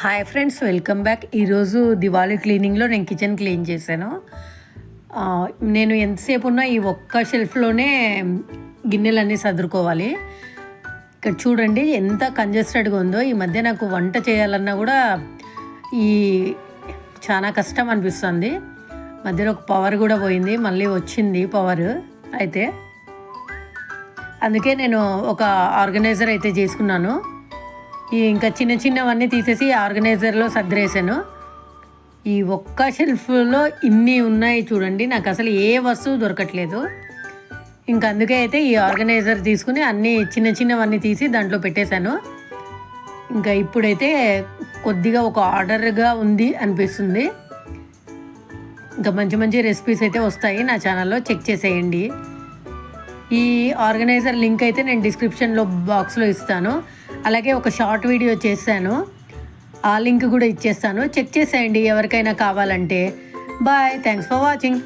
Hi friends, welcome back. ఈరోజు దివాళీ క్లీనింగ్లో నేను kitchen clean చేశాను. నేను ఎంతసేపు ఉన్నా ఈ ఒక్క షెల్ఫ్లోనే గిన్నెలన్నీ సర్దుకోవాలి. ఇక్కడ చూడండి ఎంత కంజెస్టెడ్గా ఉందో. ఈ మధ్య నాకు వంట చేయాలన్నా కూడా ఈ చాలా కష్టం అనిపిస్తుంది. మధ్యలో ఒక పవర్ కూడా పోయింది, మళ్ళీ వచ్చింది పవర్. అయితే అందుకే నేను ఒక ఆర్గనైజర్ అయితే చేసుకున్నాను. ఇంకా చిన్న చిన్నవన్నీ తీసేసి ఆర్గనైజర్లో సర్దిరేసాను. ఈ ఒక్క షెల్ఫ్లో ఇన్ని ఉన్నాయి చూడండి, నాకు అసలు ఏ వస్తువు దొరకట్లేదు. ఇంకా అందుకే అయితే ఈ ఆర్గనైజర్ తీసుకుని అన్నీ చిన్న చిన్నవన్నీ తీసి దాంట్లో పెట్టేశాను. ఇంకా ఇప్పుడైతే కొద్దిగా ఒక ఆర్డర్గా ఉంది అనిపిస్తుంది. ఇంకా మంచి మంచి రెసిపీస్ అయితే వస్తాయి నా ఛానల్లో, చెక్ చేసేయండి. ఈ ఆర్గనైజర్ లింక్ అయితే నేను డిస్క్రిప్షన్లో బాక్స్లో ఇస్తాను. అలాగే ఒక షార్ట్ వీడియో చేశాను, ఆ లింక్ కూడా ఇచ్చేస్తాను, చెక్ చేసేయండి ఎవరికైనా కావాలంటే. Bye, thanks for watching.